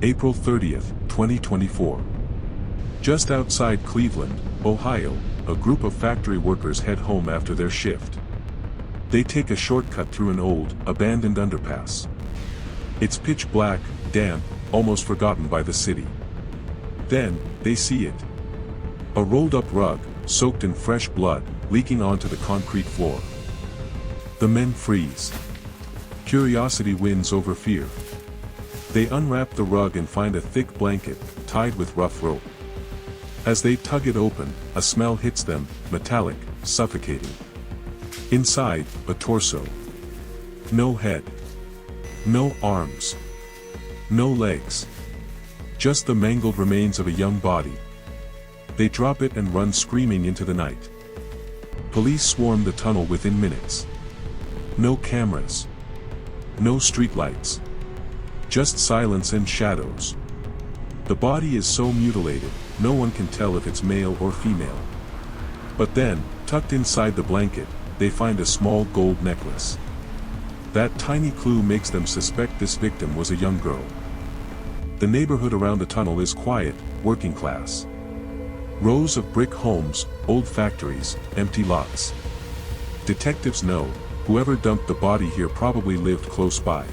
April 30th, 2024. Just outside Cleveland, Ohio, a group of factory workers head home after their shift. They take a shortcut through an old, abandoned underpass. It's pitch black, damp, almost forgotten by the city. Then, they see it. A rolled-up rug, soaked in fresh blood, leaking onto the concrete floor. The men freeze. Curiosity wins over fear. They unwrap the rug and find a thick blanket, tied with rough rope. As they tug it open, a smell hits them, metallic, suffocating. Inside, a torso. No head. No arms. No legs. Just the mangled remains of a young body. They drop it and run screaming into the night. Police swarm the tunnel within minutes. No cameras. No streetlights. Just silence and shadows. The body is so mutilated, no one can tell if it's male or female. But then, tucked inside the blanket, they find a small gold necklace. That tiny clue makes them suspect this victim was a young girl. The neighborhood around the tunnel is quiet, working class. Rows of brick homes, old factories, empty lots. Detectives know, whoever dumped the body here probably lived close by.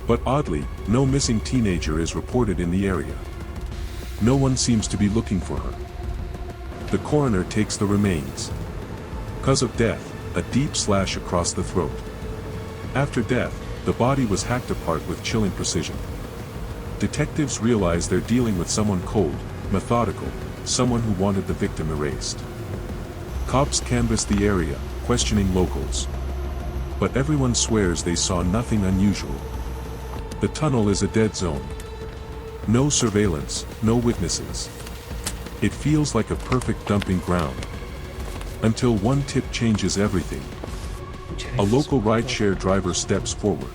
But oddly, no missing teenager is reported in the area. No one seems to be looking for her. The coroner takes the remains. Cause of death, a deep slash across the throat. After death, the body was hacked apart with chilling precision. Detectives realize they're dealing with someone cold, methodical, someone who wanted the victim erased. Cops canvass the area, questioning locals. But everyone swears they saw nothing unusual. The tunnel is a dead zone. No surveillance, no witnesses. It feels like a perfect dumping ground. Until one tip changes everything. A local rideshare driver steps forward.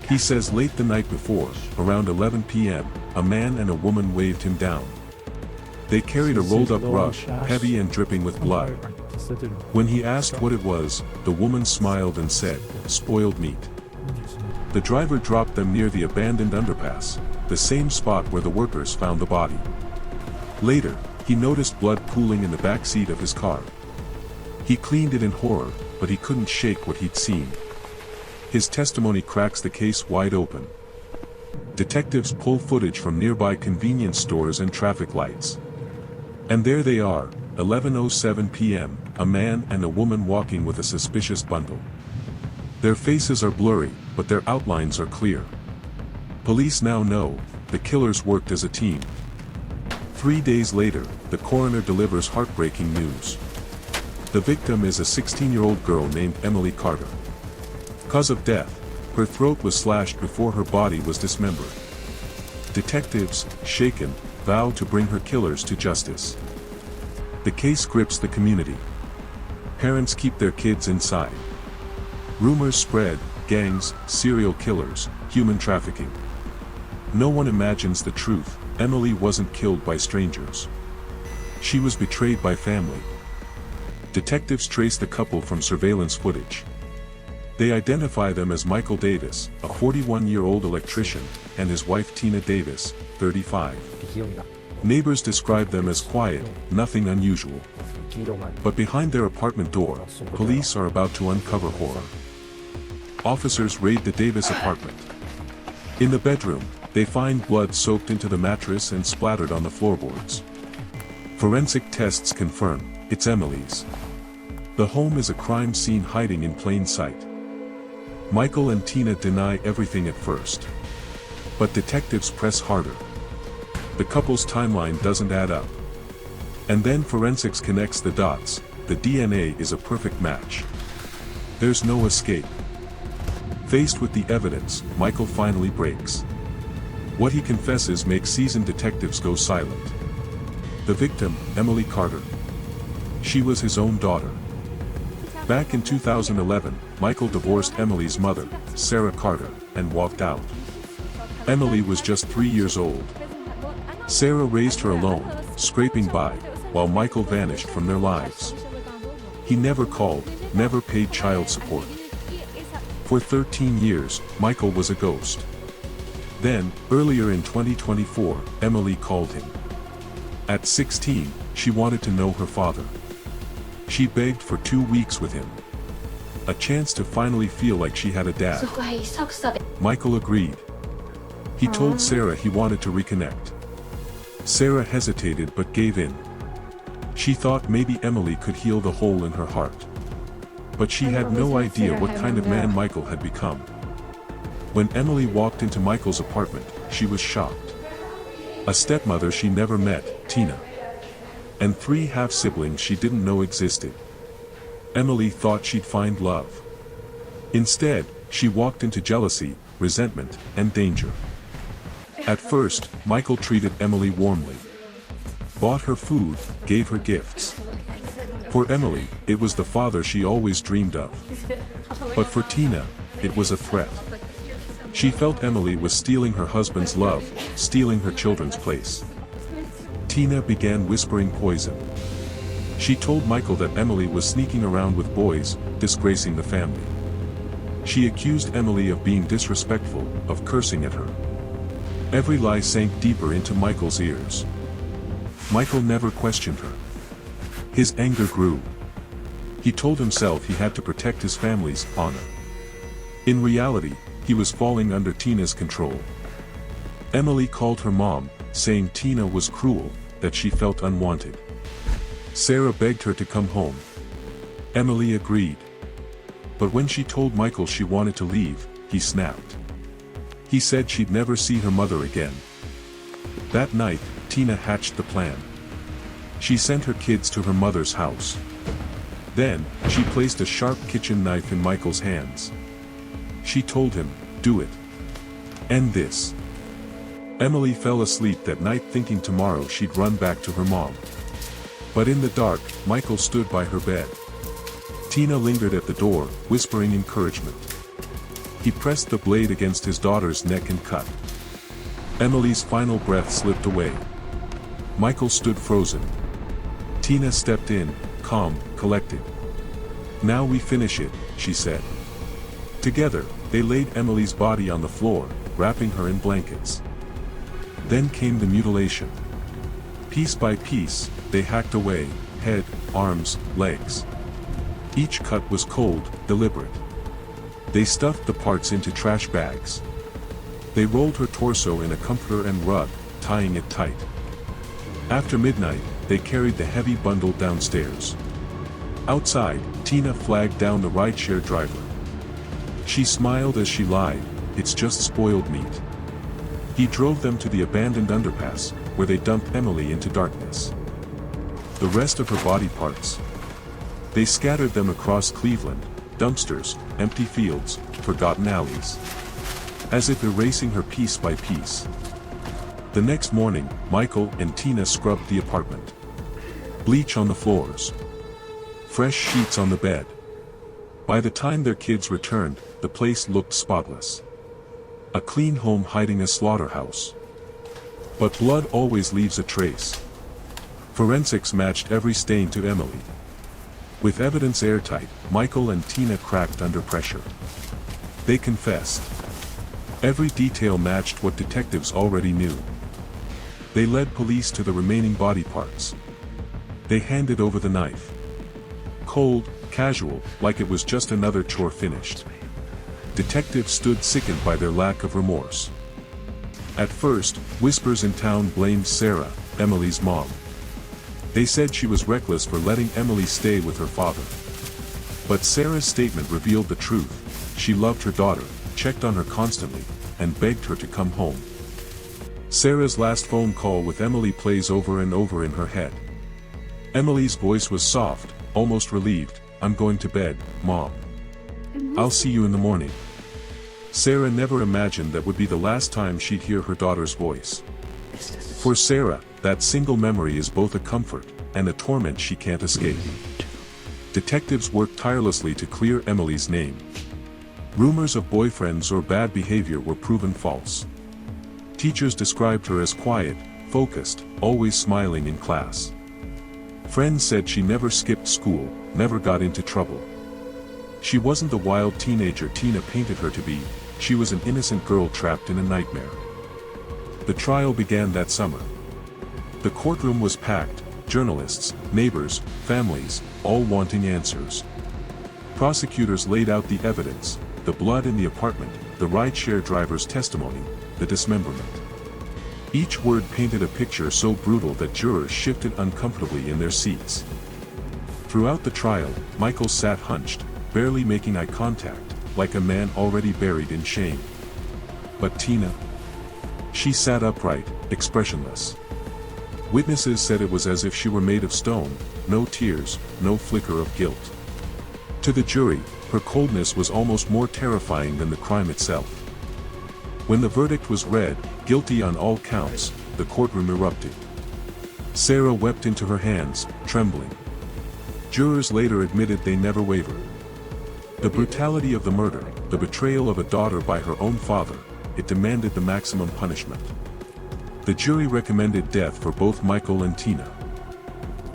He says late the night before, around 11 p.m., a man and a woman waved him down. They carried a rolled-up rug, heavy and dripping with blood. When he asked what it was, the woman smiled and said, "Spoiled meat." The driver dropped them near the abandoned underpass, the same spot where the workers found the body. Later, he noticed blood pooling in the back seat of his car. He cleaned it in horror, but he couldn't shake what he'd seen. His testimony cracks the case wide open. Detectives pull footage from nearby convenience stores and traffic lights. And there they are, 11:07 p.m., a man and a woman walking with a suspicious bundle. Their faces are blurry, but their outlines are clear. Police now know, the killers worked as a team. 3 days later, the coroner delivers heartbreaking news. The victim is a 16-year-old girl named Emily Carter. Cause of death, her throat was slashed before her body was dismembered. Detectives, shaken, vow to bring her killers to justice. The case grips the community. Parents keep their kids inside. Rumors spread, gangs, serial killers, human trafficking. No one imagines the truth, Emily wasn't killed by strangers. She was betrayed by family. Detectives trace the couple from surveillance footage. They identify them as Michael Davis, a 41-year-old electrician, and his wife Tina Davis, 35. Neighbors describe them as quiet, nothing unusual. But behind their apartment door, police are about to uncover horror. Officers raid the Davis apartment. In the bedroom, they find blood soaked into the mattress and splattered on the floorboards. Forensic tests confirm, it's Emily's. The home is a crime scene hiding in plain sight. Michael and Tina deny everything at first. But detectives press harder. The couple's timeline doesn't add up. And then forensics connects the dots, the DNA is a perfect match. There's no escape. Faced with the evidence, Michael finally breaks. What he confesses makes seasoned detectives go silent. The victim, Emily Carter. She was his own daughter. Back in 2011, Michael divorced Emily's mother, Sarah Carter, and walked out. Emily was just 3 years old. Sarah raised her alone, scraping by, while Michael vanished from their lives. He never called, never paid child support. For 13 years, Michael was a ghost. Then, earlier in 2024, Emily called him. At 16, she wanted to know her father. She begged for 2 weeks with him. A chance to finally feel like she had a dad. Michael agreed. He told Sarah he wanted to reconnect. Sarah hesitated but gave in. She thought maybe Emily could heal the hole in her heart. But she had no idea what kind of man Michael had become. When Emily walked into Michael's apartment, she was shocked. A stepmother she never met, Tina. And 3 half-siblings she didn't know existed. Emily thought she'd find love. Instead, she walked into jealousy, resentment, and danger. At first, Michael treated Emily warmly. Bought her food, gave her gifts. For Emily, it was the father she always dreamed of. But for Tina, it was a threat. She felt Emily was stealing her husband's love, stealing her children's place. Tina began whispering poison. She told Michael that Emily was sneaking around with boys, disgracing the family. She accused Emily of being disrespectful, of cursing at her. Every lie sank deeper into Michael's ears. Michael never questioned her. His anger grew. He told himself he had to protect his family's honor. In reality, he was falling under Tina's control. Emily called her mom, saying Tina was cruel, that she felt unwanted. Sarah begged her to come home. Emily agreed. But when she told Michael she wanted to leave, he snapped. He said she'd never see her mother again. That night, Tina hatched the plan. She sent her kids to her mother's house. Then, she placed a sharp kitchen knife in Michael's hands. She told him, "Do it. End this." Emily fell asleep that night thinking tomorrow she'd run back to her mom. But in the dark, Michael stood by her bed. Tina lingered at the door, whispering encouragement. He pressed the blade against his daughter's neck and cut. Emily's final breath slipped away. Michael stood frozen. Tina stepped in, calm, collected. "Now we finish it," she said. Together, they laid Emily's body on the floor, wrapping her in blankets. Then came the mutilation. Piece by piece, they hacked away, head, arms, legs. Each cut was cold, deliberate. They stuffed the parts into trash bags. They rolled her torso in a comforter and rug, tying it tight. After midnight, they carried the heavy bundle downstairs. Outside, Tina flagged down the rideshare driver. She smiled as she lied, "It's just spoiled meat." He drove them to the abandoned underpass, where they dumped Emily into darkness. The rest of her body parts. They scattered them across Cleveland, dumpsters, empty fields, forgotten alleys. As if erasing her piece by piece. The next morning, Michael and Tina scrubbed the apartment. Bleach on the floors. Fresh sheets on the bed. By the time their kids returned, the place looked spotless. A clean home hiding a slaughterhouse. But blood always leaves a trace. Forensics matched every stain to Emily. With evidence airtight, Michael and Tina cracked under pressure. They confessed. Every detail matched what detectives already knew. They led police to the remaining body parts. They handed over the knife. Cold, casual, like it was just another chore finished. Detectives stood sickened by their lack of remorse. At first, whispers in town blamed Sarah, Emily's mom. They said she was reckless for letting Emily stay with her father. But Sarah's statement revealed the truth. She loved her daughter, checked on her constantly, and begged her to come home. Sarah's last phone call with Emily plays over and over in her head. Emily's voice was soft, almost relieved. "I'm going to bed, Mom. I'll see you in the morning." Sarah never imagined that would be the last time she'd hear her daughter's voice. For Sarah, that single memory is both a comfort and a torment she can't escape. Detectives worked tirelessly to clear Emily's name. Rumors of boyfriends or bad behavior were proven false. Teachers described her as quiet, focused, always smiling in class. Friends said she never skipped school, never got into trouble. She wasn't the wild teenager Tina painted her to be, she was an innocent girl trapped in a nightmare. The trial began that summer. The courtroom was packed, journalists, neighbors, families, all wanting answers. Prosecutors laid out the evidence, the blood in the apartment, the rideshare driver's testimony, the dismemberment. Each word painted a picture so brutal that jurors shifted uncomfortably in their seats. Throughout the trial, Michael sat hunched, barely making eye contact, like a man already buried in shame. But Tina? She sat upright, expressionless. Witnesses said it was as if she were made of stone, no tears, no flicker of guilt. To the jury, her coldness was almost more terrifying than the crime itself. When the verdict was read, guilty on all counts, the courtroom erupted. Sarah wept into her hands, trembling. Jurors later admitted they never wavered. The brutality of the murder, the betrayal of a daughter by her own father, it demanded the maximum punishment. The jury recommended death for both Michael and Tina.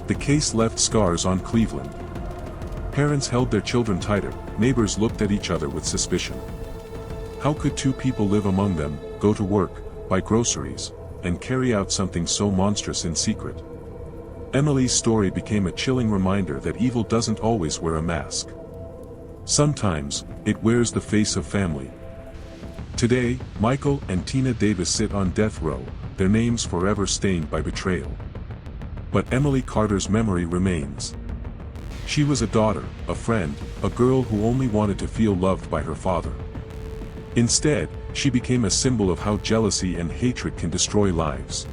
The case left scars on Cleveland. Parents held their children tighter, neighbors looked at each other with suspicion. How could two people live among them, go to work, buy groceries, and carry out something so monstrous in secret? Emily's story became a chilling reminder that evil doesn't always wear a mask. Sometimes, it wears the face of family. Today, Michael and Tina Davis sit on death row, their names forever stained by betrayal. But Emily Carter's memory remains. She was a daughter, a friend, a girl who only wanted to feel loved by her father. Instead, she became a symbol of how jealousy and hatred can destroy lives.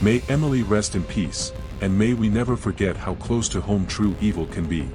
May Emily rest in peace, and may we never forget how close to home true evil can be.